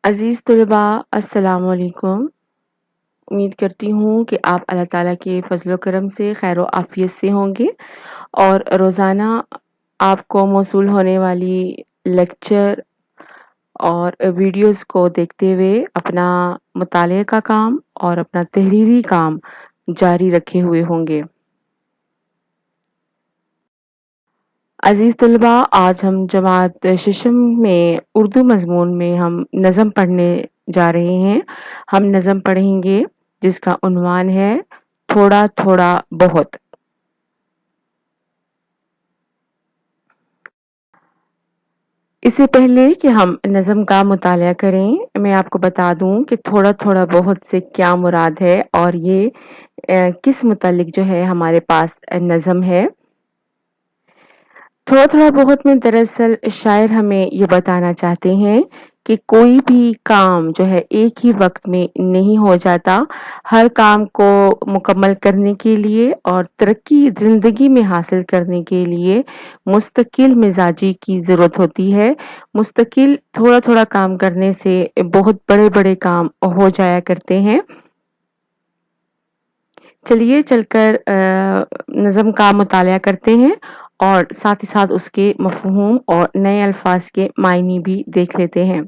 عزیز طلبہ السلام علیکم۔ امید کرتی ہوں کہ آپ اللہ تعالیٰ کے فضل و کرم سے خیر و عافیت سے ہوں گے اور روزانہ آپ کو موصول ہونے والی لیکچر اور ویڈیوز کو دیکھتے ہوئے اپنا مطالعے کا کام اور اپنا تحریری کام جاری رکھے ہوئے ہوں گے۔ عزیز طلبہ، آج ہم جماعت ششم میں اردو مضمون میں ہم نظم پڑھنے جا رہے ہیں۔ ہم نظم پڑھیں گے جس کا عنوان ہے تھوڑا تھوڑا بہت۔ اس سے پہلے کہ ہم نظم کا مطالعہ کریں، میں آپ کو بتا دوں کہ تھوڑا تھوڑا بہت سے کیا مراد ہے اور یہ کس متعلق جو ہے ہمارے پاس نظم ہے۔ تھوڑا تھوڑا بہت میں دراصل شاعر ہمیں یہ بتانا چاہتے ہیں کہ کوئی بھی کام جو ہے ایک ہی وقت میں نہیں ہو جاتا۔ ہر کام کو مکمل کرنے کے لیے اور ترقی زندگی میں حاصل کرنے کے لیے مستقل مزاجی کی ضرورت ہوتی ہے۔ مستقل تھوڑا تھوڑا کام کرنے سے بہت بڑے بڑے کام ہو جایا کرتے ہیں۔ چلیے چل کر نظم کا مطالعہ کرتے ہیں اور ساتھ ہی ساتھ اس کے مفہوم اور نئے الفاظ کے معنی بھی دیکھ لیتے ہیں۔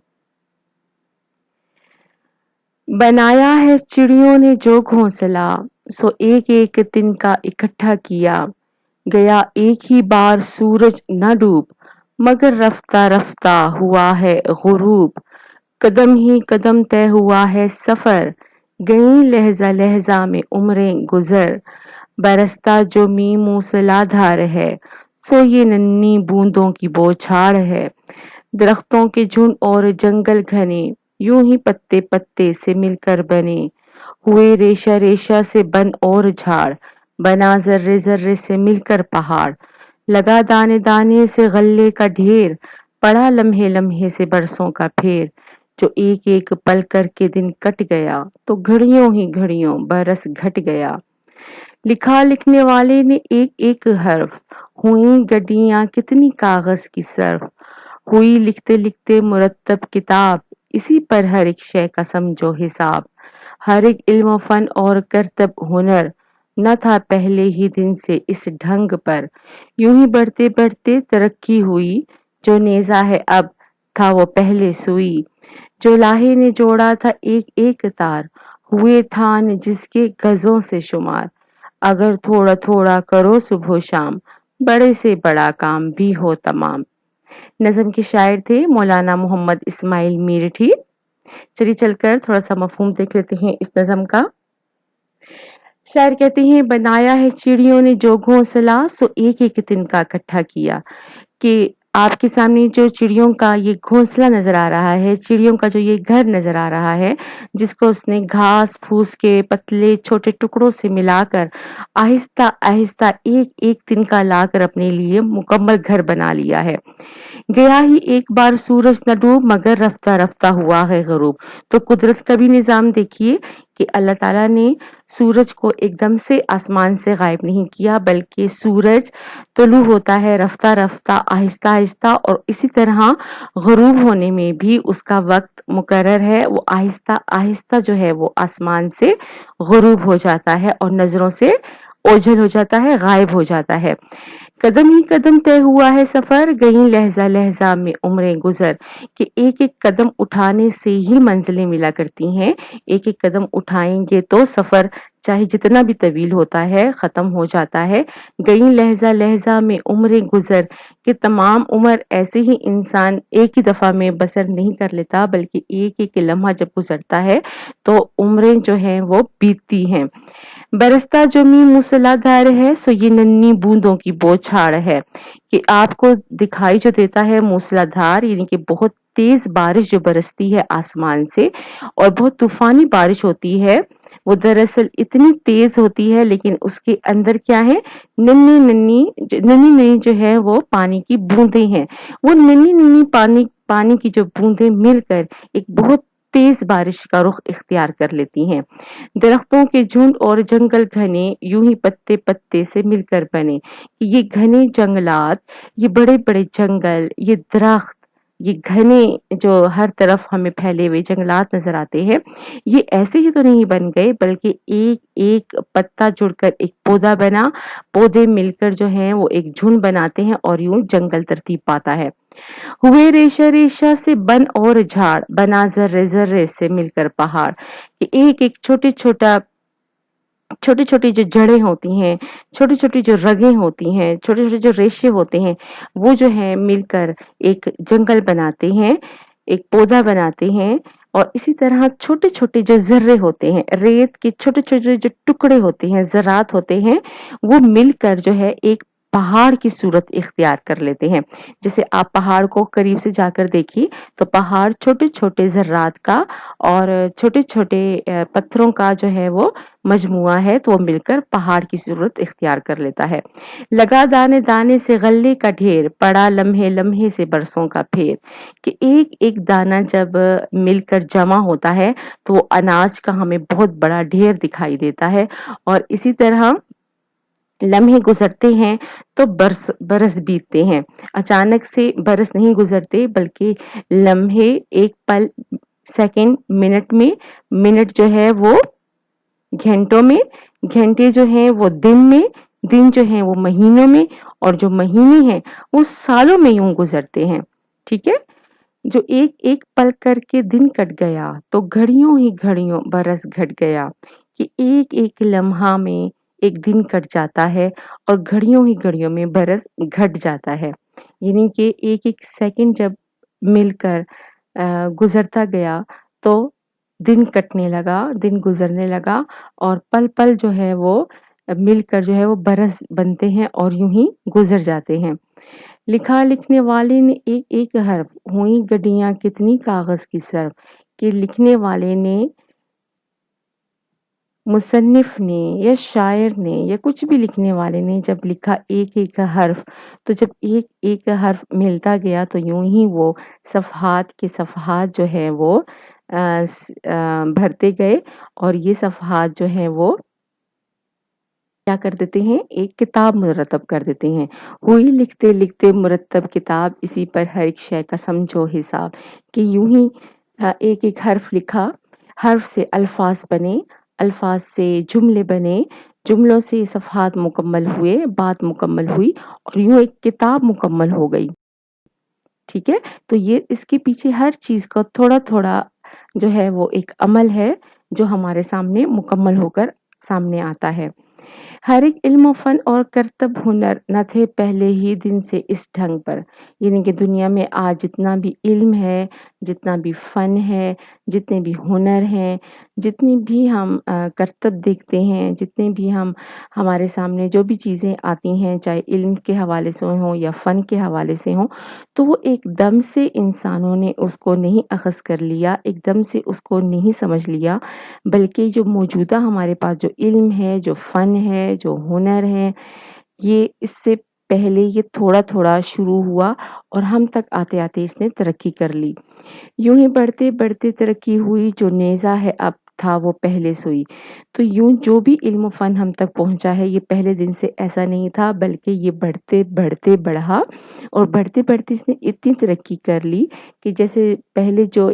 بنایا ہے چڑیوں نے جو گھونسلہ، سو ایک ایک تنکا اکٹھا کیا، گیا ایک ہی بار سورج نہ ڈوب، مگر رفتہ رفتہ ہوا ہے غروب، قدم ہی قدم طے ہوا ہے سفر، گئیں لہجہ لہجہ میں عمریں گزر، برستا جو می موسلا دھار ہے، سو یہ ننھی بوندوں کی بوچھاڑ ہے، درختوں کے جھنڈ اور جنگل گھنے، یوں ہی پتے پتے سے مل کر بنے، ہوئے ریشہ ریشہ سے بن اور جھاڑ، بنا ذرے ذرے سے مل کر پہاڑ، لگا دانے دانے سے غلے کا ڈھیر، پڑا لمحے لمحے سے برسوں کا پھیر، جو ایک ایک پل کر کے دن کٹ گیا، تو گھڑیوں ہی گھڑیوں برس گھٹ گیا، لکھا لکھنے والے نے ایک ایک حرف، ہوئیں گڈیاں کتنی کاغذ کی صرف، ہوئی لکھتے لکھتے مرتب کتاب، اسی پر ہر ایک شے کا سمجھو حساب، ہر ایک علم و فن اور کرتب ہنر، نہ تھا پہلے ہی دن سے اس ڈھنگ پر، یوں ہی بڑھتے بڑھتے ترقی ہوئی، جو نیزہ ہے اب تھا وہ پہلے سوئی، جو لاہے نے جوڑا تھا ایک ایک تار، ہوئے تھان جس کے گزوں سے شمار، اگر تھوڑا تھوڑا کرو صبح و شام، بڑے سے بڑا کام بھی ہو تمام۔ نظم کے شاعر تھے مولانا محمد اسماعیل میرٹھی۔ چلیے چل کر تھوڑا سا مفہوم دیکھ لیتے ہیں اس نظم کا۔ شاعر کہتے ہیں بنایا ہے چڑیوں نے جو گھونسلہ، سو ایک ایک تنکا اکٹھا کیا، کہ آپ کے سامنے جو چڑیوں کا یہ گھونسلہ نظر آ رہا ہے، چڑیوں کا جو یہ گھر نظر آ رہا ہے، جس کو اس نے گھاس پھوس کے پتلے چھوٹے ٹکڑوں سے ملا کر آہستہ آہستہ ایک ایک تنکا لا کر اپنے لیے مکمل گھر بنا لیا ہے۔ گیا ہی ایک بار سورج نہ ڈوب، مگر رفتہ رفتہ ہوا ہے غروب۔ تو قدرت کا بھی نظام دیکھیے کہ اللہ تعالیٰ نے سورج کو ایک دم سے آسمان سے غائب نہیں کیا، بلکہ سورج طلوع ہوتا ہے رفتہ رفتہ آہستہ آہستہ، اور اسی طرح غروب ہونے میں بھی اس کا وقت مقرر ہے، وہ آہستہ آہستہ جو ہے وہ آسمان سے غروب ہو جاتا ہے اور نظروں سے اوجھل ہو جاتا ہے، غائب ہو جاتا ہے۔ قدم ہی قدم طے ہوا ہے سفر، گئیں لہجہ لہجہ میں عمریں گزر، کہ ایک ایک قدم اٹھانے سے ہی منزلیں ملا کرتی ہیں، ایک ایک قدم اٹھائیں گے تو سفر چاہے جتنا بھی طویل ہوتا ہے ختم ہو جاتا ہے۔ گئیں لہجہ لہجہ میں عمریں گزر، کہ تمام عمر ایسے ہی انسان ایک ہی دفعہ میں بسر نہیں کر لیتا، بلکہ ایک ایک لمحہ جب گزرتا ہے تو عمریں جو ہیں وہ بیتتی ہیں۔ برستا جو می موسلا دھار ہے، سو یہ ننھی بوندوں کی بوچھاڑ ہے، کہ آپ کو دکھائی جو دیتا ہے موسلا دھار، یعنی کہ بہت تیز بارش جو برستی ہے آسمان سے اور بہت طوفانی بارش ہوتی ہے، وہ دراصل اتنی تیز ہوتی ہے لیکن اس کے اندر کیا ہے، ننھی ننھی جو ہے وہ پانی کی بوندیں ہیں، وہ ننھی ننھی پانی کی جو بوندیں مل کر ایک بہت تیز بارش کا رخ اختیار کر لیتی ہیں۔ درختوں کے جھنڈ اور جنگل گھنے، یوں ہی پتے پتے سے مل کر بنے، یہ گھنے جنگلات، یہ بڑے بڑے جنگل، یہ درخت ये घने जो हर तरफ हमें फैले हुए जंगलात नजर आते हैं, ये ऐसे ही तो नहीं बन गए, बल्कि एक एक पत्ता जुड़कर एक पौधा बना, पौधे मिलकर जो है वो एक झुंड बनाते हैं और यूं जंगल तरतीब पाता है। हुए रेशा रेशा से बन और झाड़, बना जर्रे जर्रे से मिलकर पहाड़, कि एक एक छोटी छोटी जो जड़ें होती हैं, छोटी छोटी जो रगें होती हैं, छोटे छोटे जो रेशे होते हैं, वो जो है मिलकर एक जंगल बनाते हैं, एक पौधा बनाते हैं। और इसी तरह छोटे छोटे जो जर्रे होते हैं, रेत के छोटे छोटे जो टुकड़े होते हैं, जरात होते हैं, वो मिलकर जो है एक पहाड़ की सूरत इख्तियार कर लेते हैं। जैसे आप पहाड़ को करीब से जाकर देखिए, तो पहाड़ छोटे छोटे जर्रात का और छोटे छोटे पत्थरों का जो है वो मजमुआ है, तो वो मिलकर पहाड़ की सूरत इख्तियार कर लेता है। लगा दाने दाने से गल्ले का ढेर, पड़ा लम्हे लम्हे से बरसों का फेर, कि एक एक दाना जब मिलकर जमा होता है तो वो अनाज का हमें बहुत बड़ा ढेर दिखाई देता है। और इसी तरह लम्हे गुजरते हैं तो बरस बरस बीतते हैं। अचानक से बरस नहीं गुजरते, बल्कि लम्हे, एक पल, सेकंड, मिनट में, मिनट जो है वो घंटों में, घंटे जो हैं वो दिन में, दिन जो हैं वो महीनों में, और जो महीने हैं वो सालों में यूं गुजरते हैं। ठीक है। जो एक एक पल करके दिन कट गया, तो घड़ियों ही घड़ियों बरस घट गया, कि एक एक लम्हा में एक दिन कट जाता है और घड़ियों ही घड़ियों में बरस घट जाता है। यानी कि एक एक सेकंड जब मिलकर गुजरता गया, तो दिन कटने लगा, दिन गुजरने लगा, और पल पल जो है वो मिलकर जो है वो बरस बनते हैं और यूं ही गुजर जाते हैं। लिखा लिखने वाले ने एक एक हर्फ, हुई गड्डियां कितनी कागज की सर्फ, कि लिखने वाले ने, मुसन्निफ ने या शायर ने या कुछ भी लिखने वाले ने जब लिखा एक एक हर्फ, तो जब एक एक हर्फ मिलता गया तो यूं ही वो सफ़हात के सफ़हात जो है वो भरते गए, और ये सफ़हात जो हैं वो क्या कर देते हैं, एक किताब मुरतब कर देते हैं। हुई लिखते लिखते मुरतब किताब, इसी पर हर एक शय का समझो हिसाब, कि यूं ही एक एक हर्फ लिखा, हर्फ से अल्फाज बने, अल्फाज से जुमले बने, जुमलों से सफ़हात मुकम्मल हुए, बात मुकम्मल हुई, और यूं एक किताब मुकम्मल हो गई। ठीक है। तो ये इसके पीछे हर चीज का थोड़ा थोड़ा जो है वो एक अमल है, जो हमारे सामने मुकम्मल होकर सामने आता है। हर एक इल्म फन और करतब हुनर न थे पहले ही दिन से इस ढंग पर। यानी कि दुनिया में आज जितना भी इल्म है, जितना भी फन है, जितने भी हुनर हैं, जितनी भी हम करतब देखते हैं, जितने भी हम हमारे सामने जो भी चीज़ें आती हैं, चाहे इल्म के हवाले से हों या फ़न के हवाले से हों, तो वो एकदम से इंसानों ने उसको नहीं अख़ज़ कर लिया, एकदम से उसको नहीं समझ लिया, बल्कि जो मौजूदा हमारे पास जो इल्म है, जो फ़न है, जो हुनर है, ये इससे पहले ये थोड़ा-थोड़ा शुरू हुआ और हम तक आते-आते इसने तरक्की कर ली। यूं ही बढ़ते बढ़ते तरक्की हुई, जो नेज़ा है अब था वो पहले सोई। तो यूं जो भी इल्म फन हम तक पहुंचा है, ये पहले दिन से ऐसा नहीं था, बल्कि ये बढ़ते बढ़ते बढ़ा, और बढ़ते बढ़ते इसने इतनी तरक्की कर ली कि जैसे पहले जो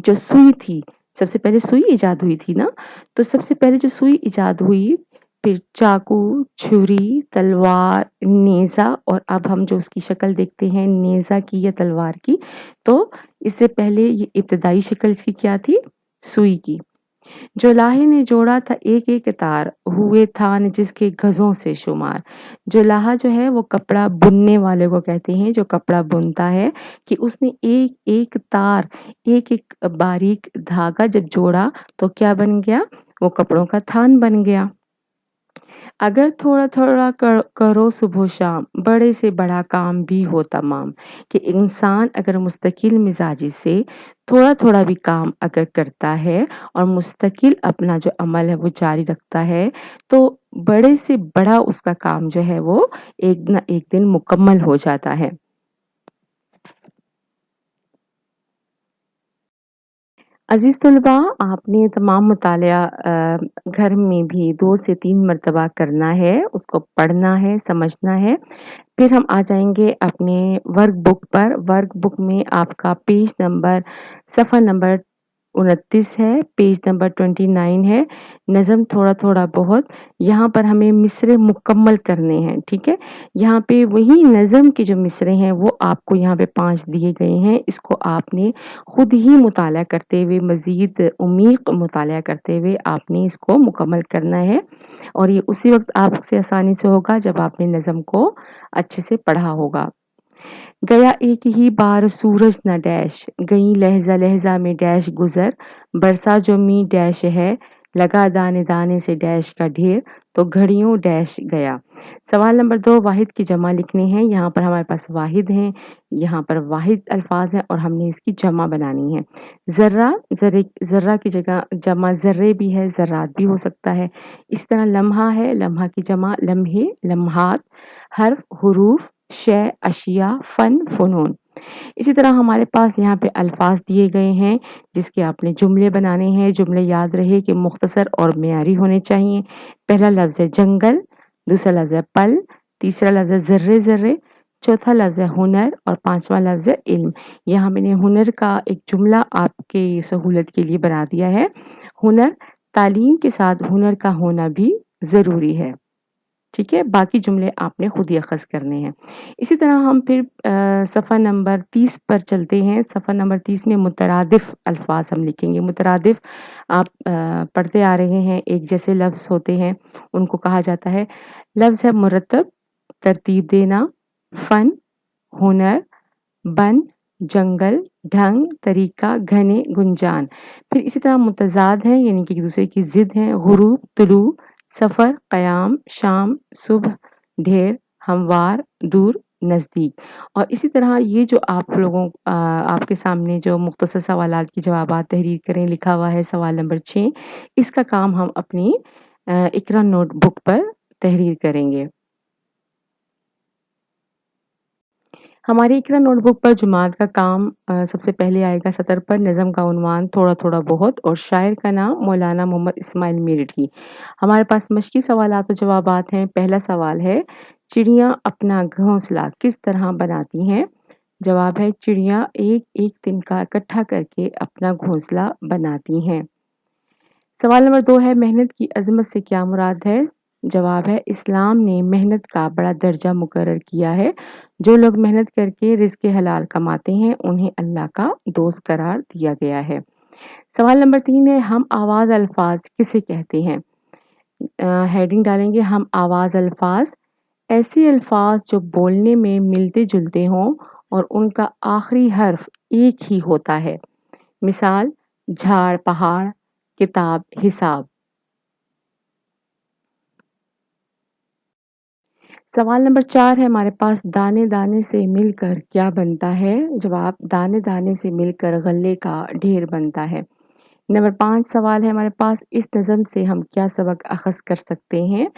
सुई थी, सबसे पहले सुई इजाद हुई थी ना, तो सबसे पहले जो सुई इजाद हुई, फिर चाकू, छुरी, तलवार, नेज़ा, और अब हम जो उसकी शक्ल देखते हैं नेज़ा की या तलवार की, तो इससे पहले ये इब्तदाई शक्ल इसकी क्या थी? सुई की। जो लाहे ने जोड़ा था एक एक तार, हुए थान जिसके गजों से शुमार। जो लाहा जो है वो कपड़ा बुनने वाले को कहते हैं, जो कपड़ा बुनता है, कि उसने एक एक तार, एक एक बारीक धागा जब जोड़ा, तो क्या बन गया? वो कपड़ों का थान बन गया। अगर थोड़ा थोड़ा करो सुबह शाम, बड़े से बड़ा काम भी हो तमाम, कि इंसान अगर मुस्तकिल मिजाजी से थोड़ा थोड़ा भी काम अगर करता है और मुस्तकिल अपना जो अमल है वो जारी रखता है, तो बड़े से बड़ा उसका काम जो है वो एक न एक दिन मुकम्मल हो जाता है। अज़ीज़ तलबा, आपने तमाम मुतालिया घर में भी 2 से 3 मरतबा करना है, उसको पढ़ना है, समझना है। फिर हम आ जाएँगे अपने वर्क बुक पर। वर्क बुक में आपका पेज नंबर सफ़ा नंबर 29 है, पेज नंबर 29 है। नज़म थोड़ा-थोड़ा बहुत, यहाँ पर हमें मिसरे मुकम्मल करने हैं, ठीक है? यहाँ पे वही नज़म के जो मिसरे हैं वो आपको यहाँ पे 5 दिए गए हैं। इसको आपने खुद ही मुताला करते हुए, मज़ीद उम्मीक़ मुताला करते हुए आपने इसको मुकम्मल करना है और ये उसी वक़्त आपसे आसानी से होगा जब आपने नज़म को अच्छे से पढ़ा होगा। गया एक ही बार सूरज न डैश, गई लहज़ा लहज़ा में डैश गुज़र, बरसा जो मी डैश है, लगा दाने दाने से डैश का ढेर, तो घड़ियों डैश गया। सवाल नंबर 2, वाहिद की जमा लिखनी है। यहाँ पर हमारे पास वाहिद हैं, यहाँ पर वाहिद अल्फाज हैं और हमने इसकी जमा बनानी है। ज़र्रा, ज़र्रा की जगह जमा ज़र्रे भी है, ज़र्रात भी हो सकता है। इस तरह लम्हा है, लम्हा की जमा लम्हे, लम्हात, हर्फ, हुरूफ, शय, अशिया, फ़न, फ़ुनून। इसी तरह हमारे पास यहाँ पे अल्फाज दिए गए हैं जिसके आपने जुमले बनाने हैं। जुमले याद रहे कि मुख्तसर और मेयारी होने चाहिए। पहला लफ्ज़ है जंगल, दूसरा लफ्ज़ है पल, तीसरा लफ्ज़ है ज़र्रे ज़र्रे, चौथा लफ्ज़ है हुनर और पांचवा लफ्ज़ है इल्म। यहाँ मैंने हुनर का एक जुमला आपके सहूलत के लिए बना दिया है। हुनर, तालीम के साथ हुनर का होना भी ज़रूरी है। ठीक है, बाकी जुमले आपने खुद ही अख़ज़ करने हैं। इसी तरह हम फिर सफ़ा नंबर 30 पर चलते हैं। सफ़ा नंबर 30 में मुतरादिफ़ अल्फ़ाज़ हम लिखेंगे। मुतरादिफ़ आप पढ़ते आ रहे हैं, एक जैसे लफ्ज़ होते हैं, उनको कहा जाता है। लफ्ज़ है मुरत्तब, तरतीब देना, फ़न, हुनर, बन, जंगल, ढंग, तरीका, घने, गुंजान। फिर इसी तरह मुतज़ाद हैं यानी कि एक दूसरे की ज़िद हैं। गुरूब, तुलू, सफ़र, क़याम, शाम, सुबह, ढेर, हमवार, दूर, नज़दीक। और इसी तरह ये जो आप लोगों आपके सामने जो मुख्तसर सवालात के जवाबात तहरीर करें लिखा हुआ है सवाल नंबर 6, इसका काम हम अपनी इक़रा नोटबुक पर तहरीर करेंगे। हमारी इक़रा नोटबुक पर जुमात का काम सबसे पहले आएगा सतर पर नज़म का उन्वान थोड़ा-थोड़ा बहुत और शायर का नाम मौलाना मोहम्मद इस्माइल मेरठी। हमारे पास मश्की सवालात और जवाबात हैं। पहला सवाल है, चिड़ियाँ अपना घोंसला किस तरह बनाती हैं? जवाब है चिड़ियाँ एक-एक तिनका इकट्ठा करके अपना घोंसला बनाती हैं। सवाल नंबर 2 है, मेहनत की अज़मत से क्या मुराद है? जवाब है इस्लाम ने मेहनत का बड़ा दर्जा मुकर्रर किया है। जो लोग मेहनत करके रिज़्क़ हलाल कमाते हैं, उन्हें अल्लाह का दोस्त करार दिया गया है। सवाल नंबर 3 है, हम आवाज़ अल्फाज किसे कहते हैं? हेडिंग डालेंगे हम आवाज़ अल्फाज, ऐसे अल्फाज जो बोलने में मिलते-जुलते हों और उनका आखिरी हर्फ एक ही होता है। मिसाल, झाड़, पहाड़, किताब, हिसाब। सवाल नंबर 4 है हमारे पास, दाने-दाने से मिलकर क्या बनता है? जवाब, दाने-दाने से मिलकर गल्ले का ढेर बनता है। नंबर 5 सवाल है हमारे पास, इस नज़म से हम क्या सबक अख़ज़ कर सकते हैं?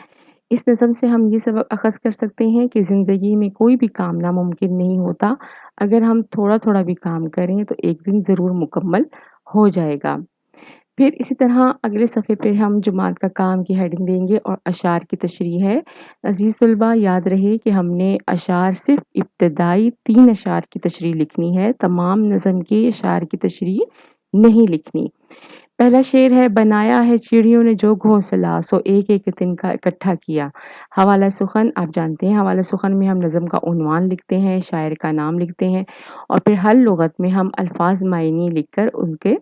इस नज़म से हम ये सबक अख़ज़ कर सकते हैं कि ज़िंदगी में कोई भी काम नामुमकिन नहीं होता। अगर हम थोड़ा-थोड़ा भी काम करें तो एक दिन ज़रूर मुकम्मल हो जाएगा। फिर इसी तरह अगले सफ़े पे हम जुमात का काम की हेडिंग देंगे और अशार की तशरीह है। अज़ीज़ तलबा, याद रहे कि हमने अशार सिर्फ़ इब्तदाई 3 अशार की तशरीह लिखनी है, तमाम नज़म के अशार की तशरीह नहीं लिखनी। पहला शेर है, बनाया है चिड़ियों ने जो घोंसला, सो एक-एक तिनका इकट्ठा किया। हवाला सुख़न आप जानते हैं, हवाला सुख़न में हम नज़म का उन्वान लिखते हैं, शायर का नाम लिखते हैं और फिर हर लुग़त में हम अल्फ़ाज़ मायने लिखकर उनके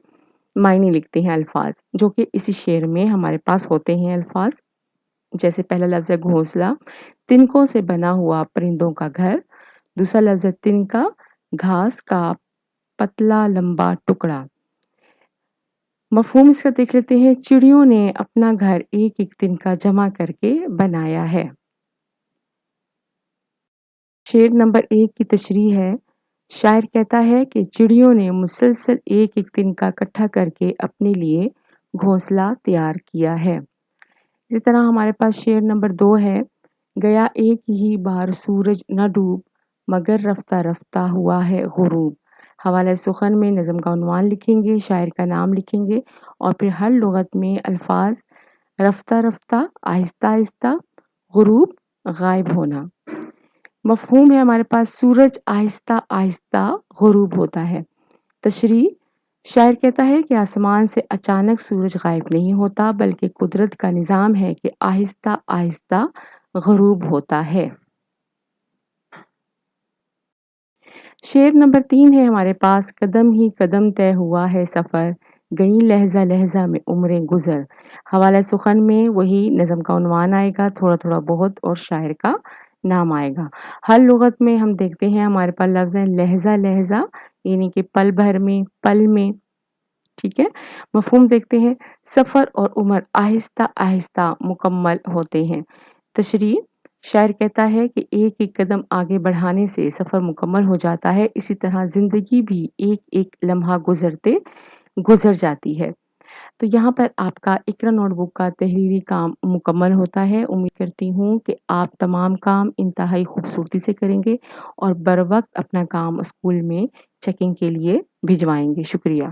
मायने लिखते हैं अल्फाज, जो कि इसी शेर में हमारे पास होते हैं अल्फाज। जैसे पहला लफ्ज़ है घोंसला, तिनकों से बना हुआ परिंदों का घर। दूसरा लफ्ज़ है तिनका, घास का पतला लंबा टुकड़ा। मफ़हूम इसका देख लेते हैं, चिड़ियों ने अपना घर एक-एक तिनका जमा करके बनाया है। शेर नंबर 1 की तशरीह है, शायर कहता है कि चिड़ियों ने मुसलसल एक-एक तिनका इकट्ठा करके अपने लिए घोंसला तैयार किया है। इसी तरह हमारे पास शेर नंबर 2 है, गया एक ही बार सूरज न डूब मगर रफ्ता-रफ्ता हुआ है गुरूब। حوالہ سخن میں نظم کا عنوان لکھیں گے، شاعر کا نام لکھیں گے اور پھر ہر لغت میں الفاظ رفتہ رفتہ، آہستہ آہستہ، غروب، غائب ہونا۔ مفہوم ہے ہمارے پاس سورج آہستہ آہستہ غروب ہوتا ہے۔ تشریح، شاعر کہتا ہے کہ آسمان سے اچانک سورج غائب نہیں ہوتا بلکہ قدرت کا نظام ہے کہ آہستہ آہستہ غروب ہوتا ہے۔ شعر نمبر 3 ہے ہمارے پاس، قدم ہی قدم طے ہوا ہے سفر، گئی لہجہ لہجہ میں عمریں گزر۔ حوالہ سخن میں وہی نظم کا عنوان آئے گا، تھوڑا تھوڑا بہت، اور شاعر کا نام آئے گا۔ ہر لغت میں ہم دیکھتے ہیں ہمارے پاس لفظ ہے لہجہ لہجہ، یعنی کہ پل بھر میں، پل میں، ٹھیک ہے۔ مفہوم دیکھتے ہیں، سفر اور عمر آہستہ آہستہ مکمل ہوتے ہیں۔ تشریح، شاعر کہتا ہے کہ ایک ایک قدم آگے بڑھانے سے سفر مکمل ہو جاتا ہے، اسی طرح زندگی بھی ایک ایک لمحہ گزرتے گزر جاتی ہے۔ تو یہاں پر آپ کا اقرا نوٹ بک کا تحریری کام مکمل ہوتا ہے۔ امید کرتی ہوں کہ آپ تمام کام انتہائی خوبصورتی سے کریں گے اور بر وقت اپنا کام اسکول میں چیکنگ کے لیے بھجوائیں گے۔ شکریہ۔